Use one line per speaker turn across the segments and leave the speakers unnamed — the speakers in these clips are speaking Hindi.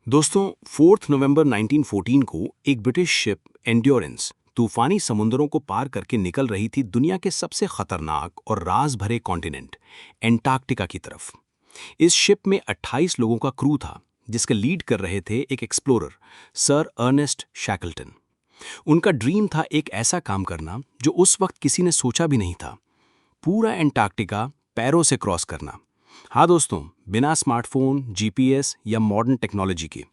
दोस्तों 4 नवंबर 1914 को एक ब्रिटिश शिप एंड्योरेंस तूफानी समुद्रों को पार करके निकल रही थी दुनिया के सबसे खतरनाक और राज भरे कॉन्टिनेंट एंटार्क्टिका की तरफ। इस शिप में 28 लोगों का क्रू था, जिसके लीड कर रहे थे एक एक्सप्लोरर सर अर्नेस्ट शैकल्टन। उनका ड्रीम था एक ऐसा काम करना जो उस वक्त किसी ने सोचा भी नहीं था, पूरा एंटार्क्टिका पैरों से क्रॉस करना। हाँ दोस्तों, बिना स्मार्टफोन, जीपीएस या मॉडर्न टेक्नोलॉजी के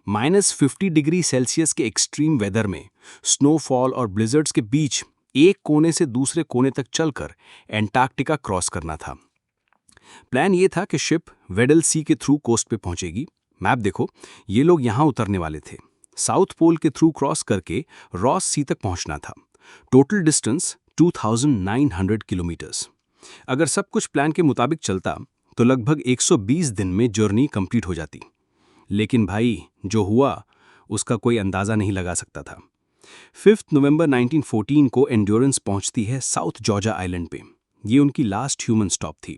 -50 डिग्री सेल्सियस के एक्सट्रीम वेदर में स्नोफॉल और ब्लिजर्ड्स के बीच एक कोने से दूसरे कोने तक चलकर एंटार्क्टिका क्रॉस करना था। प्लान ये था कि शिप वेडल सी के थ्रू कोस्ट पे पहुंचेगी। मैप देखो, ये लोग यहाँ उतरने वाले थे। साउथ पोल के थ्रू क्रॉस करके रॉस सी तक पहुंचना था। Total distance 2900 kilometres. अगर सब कुछ प्लान के मुताबिक चलता तो लगभग 120 दिन में जर्नी कंप्लीट हो जाती। लेकिन भाई, जो हुआ उसका कोई अंदाजा नहीं लगा सकता था। 5 नवंबर 1914 को एंड्योरेंस पहुंचती है साउथ जॉर्जिया आइलैंड पे। ये उनकी लास्ट ह्यूमन स्टॉप थी।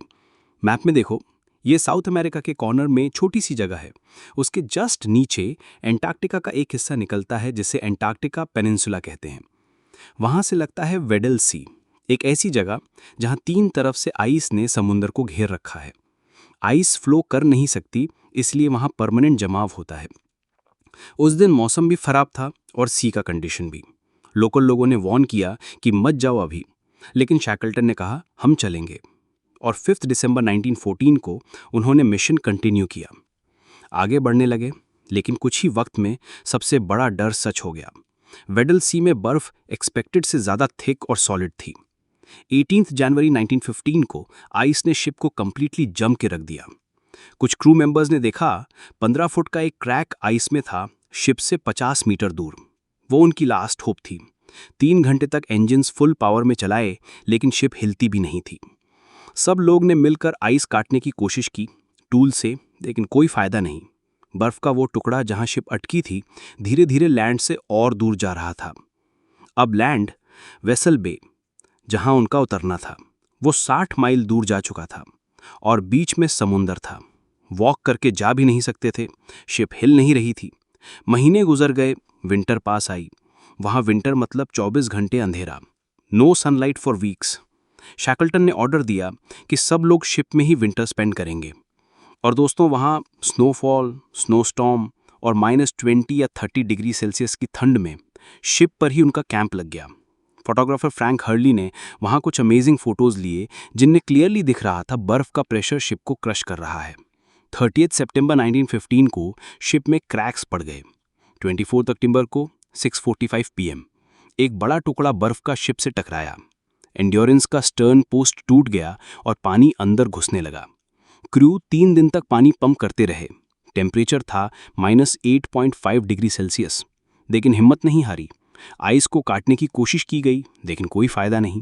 मैप में देखो, ये साउथ अमेरिका के कॉर्नर में छोटी सी जगह है। उसके जस्ट नीचे एंटार्क्टिका का एक हिस्सा निकलता है जिसे एंटार्क्टिका पेनिनसुला कहते हैं। वहां से लगता है वेडल सी, एक ऐसी जगह जहां 3 तरफ से आइस ने समुद्र को घेर रखा है। आइस फ्लो कर नहीं सकती, इसलिए वहां परमानेंट जमाव होता है। उस दिन मौसम भी खराब था और सी का कंडीशन भी। लोकल लोगों ने वार्न किया कि मत जाओ अभी, लेकिन शैकल्टन ने कहा हम चलेंगे। और 5 दिसंबर 1914 को उन्होंने मिशन कंटिन्यू किया। आगे बढ़ने लगे, लेकिन कुछ ही वक्त में सबसे बड़ा डर सच हो गया। वेडल सी में बर्फ एक्सपेक्टेड से ज्यादा थिक और सॉलिड थी। 18 जनवरी 1915 को आइस ने शिप को कंप्लीटली जम के रख दिया। कुछ क्रू मेंबर्स ने देखा 15 फुट का एक क्रैक आइस में था, शिप से 50 मीटर दूर। वो उनकी लास्ट होप थी। 3 घंटे तक इंजन्स फुल पावर में चलाए, लेकिन शिप हिलती भी नहीं थी। सब लोग ने मिलकर आइस काटने की कोशिश की टूल से, लेकिन कोई फायदा नहीं। बर्फ का वो टुकड़ा जहां शिप अटकी थी, धीरे धीरे लैंड से और दूर जा रहा था। अब लैंड वेसल बे, जहां उनका उतरना था, वो 60 माइल दूर जा चुका था और बीच में समुंदर था। वॉक करके जा भी नहीं सकते थे, शिप हिल नहीं रही थी। महीने गुजर गए, विंटर पास आई। वहां विंटर मतलब 24 घंटे अंधेरा, no sunlight for weeks. Shackleton ने ऑर्डर दिया कि सब लोग शिप में ही विंटर स्पेंड करेंगे। और दोस्तों, वहां स्नोफॉल, स्नोस्टॉर्म और -20 या 30 डिग्री सेल्सियस की ठंड में शिप पर ही उनका कैंप लग गया। फोटोग्राफर फ्रैंक हर्ली ने वहां कुछ अमेजिंग फोटोज लिए, जिनमें क्लियरली दिख रहा था बर्फ का प्रेशर शिप को क्रश कर रहा है। 30 सितंबर 1915 को शिप में क्रैक्स पड़ गए। 24 अक्टूबर को 6:45 पीएम एक बड़ा टुकड़ा बर्फ का शिप से टकराया। एंड्योरेंस का स्टर्न पोस्ट टूट गया और पानी अंदर घुसने लगा। क्रू 3 दिन तक पानी पंप करते रहे। टेम्परेचर था -8.5 डिग्री सेल्सियस, लेकिन हिम्मत नहीं हारी। आइस को काटने की कोशिश की गई, लेकिन कोई फायदा नहीं।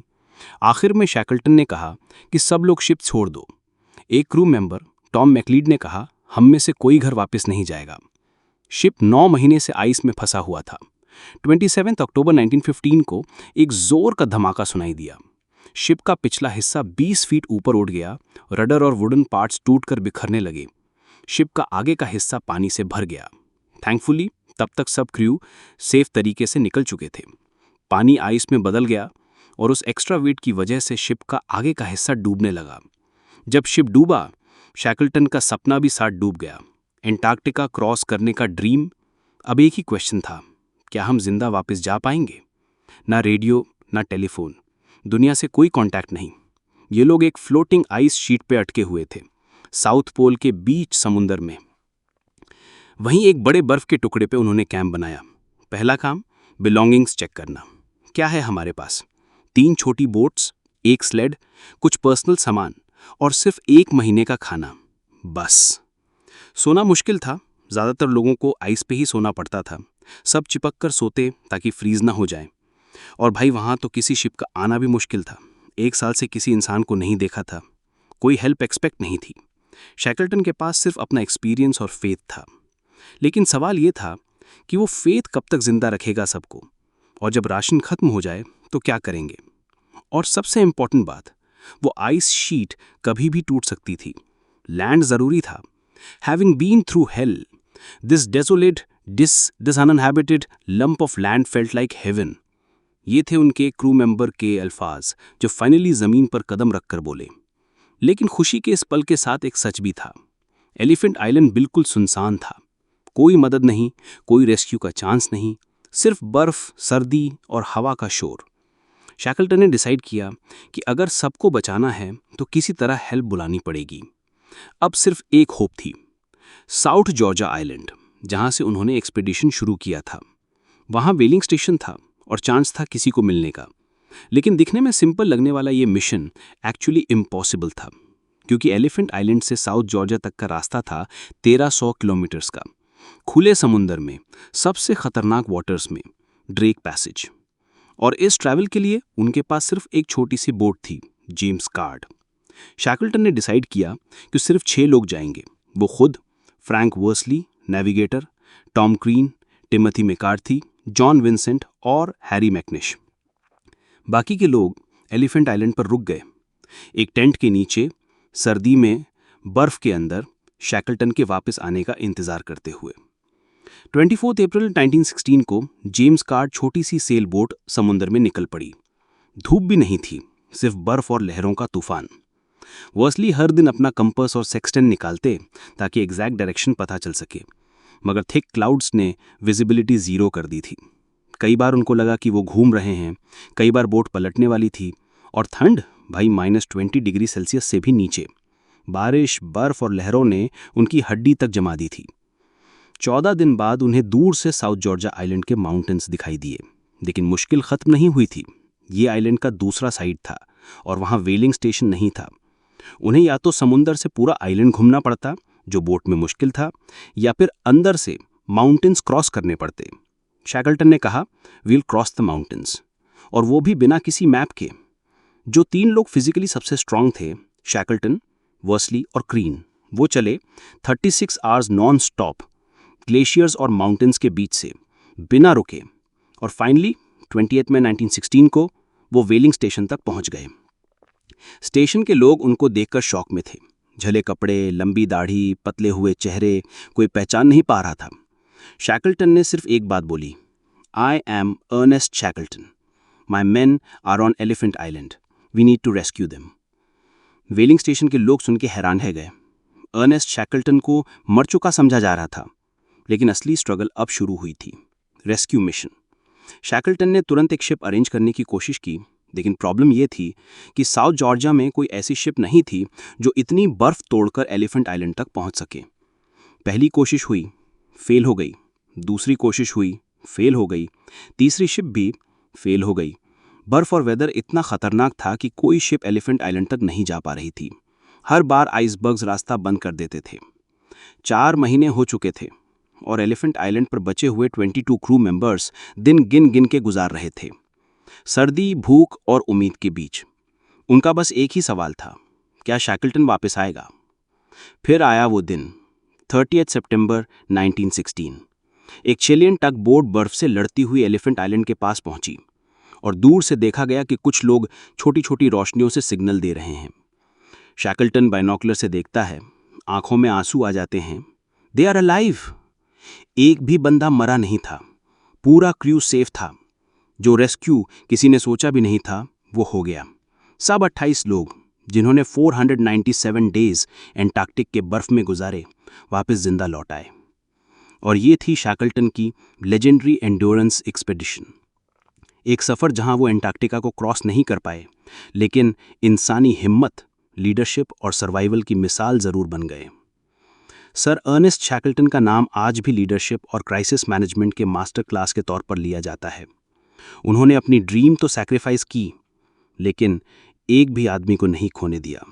आखिर में शैकल्टन ने कहा कि सब लोग शिप छोड़ दो। एक क्रू मेंबर टॉम मैकलीड ने कहा हम में से कोई घर वापस नहीं जाएगा। शिप 9 महीने से आइस में फंसा हुआ था। 27 अक्टूबर 1915 को एक जोर का धमाका सुनाई दिया। शिप का पिछला हिस्सा 20 फीट ऊपर उड़ गया, रडर और वुडन पार्ट्स टूटकर बिखरने लगे। शिप का आगे का हिस्सा पानी से भर गया। थैंकफुली तब तक सब क्रू सेफ तरीके से निकल चुके थे। पानी आइस में बदल गया और उस एक्स्ट्रा वेट की वजह से शिप का आगे का हिस्सा डूबने लगा। जब शिप डूबा, शैकल्टन का सपना भी साथ डूब गया। एंटार्क्टिका क्रॉस करने का ड्रीम। अब एक ही क्वेश्चन था, क्या हम जिंदा वापस जा पाएंगे? ना रेडियो, ना टेलीफोन, दुनिया से कोई कांटेक्ट नहीं। ये लोग एक फ्लोटिंग आइस शीट पे अटके हुए थे, साउथ पोल के बीच समुंदर में। वहीं एक बड़े बर्फ के टुकड़े पे उन्होंने कैंप बनाया। पहला काम, बिलोंगिंग्स चेक करना। क्या है हमारे पास? 3 छोटी बोट्स, एक स्लेड, कुछ पर्सनल सामान और सिर्फ 1 महीने का खाना, बस। सोना मुश्किल था, ज्यादातर लोगों को आइस पे ही सोना पड़ता था। सब चिपक कर सोते ताकि फ्रीज ना हो जाए। और भाई, वहां तो किसी शिप का आना भी मुश्किल था। 1 साल से किसी इंसान को नहीं देखा था। कोई हेल्प एक्सपेक्ट नहीं थी। शैकल्टन के पास सिर्फ अपना एक्सपीरियंस और फेथ था। लेकिन सवाल ये था कि वो फेथ कब तक जिंदा रखेगा सबको, और जब राशन खत्म हो जाए तो क्या करेंगे? और सबसे इंपॉर्टेंट बात, वो आइस शीट कभी भी टूट सकती थी। लैंड जरूरी था। Having been through hell, this desolate this uninhabited lump of land felt like heaven. ये थे उनके क्रू मेंबर के अल्फाज जो फाइनली जमीन पर कदम रखकर बोले। लेकिन खुशी के इस पल के साथ एक सच भी था। एलिफेंट आइलैंड बिल्कुल सुनसान था। कोई मदद नहीं, कोई रेस्क्यू का चांस नहीं, सिर्फ बर्फ, सर्दी और हवा का शोर। शैकल्टन ने डिसाइड किया कि अगर सबको बचाना है तो किसी तरह हेल्प बुलानी पड़ेगी। अब सिर्फ एक होप थी, साउथ जॉर्जिया आइलैंड, जहां से उन्होंने एक्सपीडिशन शुरू किया था। वहां वेलिंग स्टेशन था और चांस था किसी को मिलने का। लेकिन दिखने में सिंपल लगने वाला ये मिशन एक्चुअली इम्पॉसिबल था, क्योंकि एलिफेंट आइलैंड से साउथ जॉर्जिया तक का रास्ता था 1300 किलोमीटर्स का, खुले समुंदर में, सबसे खतरनाक वाटर्स में, ड्रेक पैसेज। और इस ट्रैवल के लिए उनके पास सिर्फ एक छोटी सी बोट थी, जेम्स कार्ड। शैकल्टन ने डिसाइड किया कि सिर्फ 6 लोग जाएंगे, वो खुद, Frank Worsley navigator, Tom Crean, Timothy McCarthy, John Vincent और हैरी मैकनिश। बाकी के लोग एलिफेंट आइलैंड पर रुक गए, एक टेंट के नीचे, सर्दी में, बर्फ के अंदर, शैकल्टन के वापस आने का इंतजार करते हुए। 24 अप्रैल 1916 को जेम्स कार्ड छोटी सी सेल बोट समुद्र में निकल पड़ी। धूप भी नहीं थी, सिर्फ बर्फ और लहरों का तूफान। वर्सली हर दिन अपना कंपास और सेक्सटेन निकालते ताकि एग्जैक्ट डायरेक्शन पता चल सके, मगर थिक क्लाउड्स ने विजिबिलिटी जीरो कर दी थी। कई बार उनको लगा कि वो घूम रहे हैं, कई बार बोट पलटने वाली थी। और ठंड, भाई -20 डिग्री सेल्सियस से भी नीचे। बारिश, बर्फ और लहरों ने उनकी हड्डी तक जमा दी थी। 14 दिन बाद उन्हें दूर से साउथ जॉर्जिया आइलैंड के माउंटेन्स दिखाई दिए। लेकिन मुश्किल खत्म नहीं हुई थी। ये आइलैंड का दूसरा साइड था और वहाँ वेलिंग स्टेशन नहीं था। उन्हें या तो समुंदर से पूरा आइलैंड घूमना पड़ता, जो बोट में मुश्किल था, या फिर अंदर से माउंटेन्स क्रॉस करने पड़ते। शैकल्टन ने कहा, वील क्रॉस द माउंटेन्स, और वो भी बिना किसी मैप के। जो 3 लोग फिजिकली सबसे स्ट्रांग थे, शैकल्टन, वर्सली और क्रीन, वो चले 36 आवर्स नॉन स्टॉप ग्लेशियर्स और माउंटेन्स के बीच से, बिना रुके। और फाइनली 28 मई 1916 को वो वेलिंग स्टेशन तक पहुंच गए। स्टेशन के लोग उनको देखकर शॉक में थे। झले कपड़े, लंबी दाढ़ी, पतले हुए चेहरे, कोई पहचान नहीं पा रहा था। शैकल्टन ने सिर्फ एक बात बोली, I am Ernest Shackleton, my men are on Elephant Island, we need to rescue them. Whaling station के लोग सुन के हैरान रह गए। अर्नेस्ट शैकल्टन को मर चुका समझा जा रहा था, लेकिन असली स्ट्रगल अब शुरू हुई थी, रेस्क्यू मिशन। शैकल्टन ने तुरंत एक शिप अरेंज करने की कोशिश की, लेकिन प्रॉब्लम यह थी कि साउथ जॉर्जिया में कोई ऐसी शिप नहीं थी जो इतनी बर्फ तोड़कर एलिफेंट आइलैंड तक पहुंच सके। पहली कोशिश हुई, फेल हो गई। दूसरी कोशिश हुई, फेल हो गई। तीसरी शिप भी फेल हो गई। बर्फ और वेदर इतना खतरनाक था कि कोई शिप एलिफेंट आइलैंड तक नहीं जा पा रही थी। हर बार आइसबर्ग्स रास्ता बंद कर देते थे। 4 महीने हो चुके थे और एलिफेंट आइलैंड पर बचे हुए 22 क्रू मेंबर्स दिन गिन गिन के गुजार रहे थे, सर्दी, भूख और उम्मीद के बीच। उनका बस एक ही सवाल था, क्या शैकल्टन वापस आएगा? फिर आया वो दिन, 30 सितंबर 1916। एक चिलियन टग बोट बर्फ से लड़ती हुई एलिफेंट आइलैंड के पास पहुंची और दूर से देखा गया कि कुछ लोग छोटी छोटी रोशनियों से सिग्नल दे रहे हैं। शैकल्टन बाइनोकुलर से देखता है, आंखों में आंसू आ जाते हैं। They are alive. एक भी बंदा मरा नहीं था, पूरा क्रू सेफ था। जो रेस्क्यू किसी ने सोचा भी नहीं था, वो हो गया। सब 28 लोग, जिन्होंने 497 डेज एंटार्कटिक के बर्फ में गुजारे, वापस जिंदा लौट आए। और ये थी शैकल्टन की लेजेंडरी एंड्योरेंस एक्सपेडिशन। एक सफ़र जहां वो एंटार्कटिका को क्रॉस नहीं कर पाए, लेकिन इंसानी हिम्मत, लीडरशिप और सर्वाइवल की मिसाल ज़रूर बन गए। सर अर्नेस्ट शैकल्टन का नाम आज भी लीडरशिप और क्राइसिस मैनेजमेंट के मास्टर क्लास के तौर पर लिया जाता है। उन्होंने अपनी ड्रीम तो सैक्रिफाइस की, लेकिन एक भी आदमी को नहीं खोने दिया।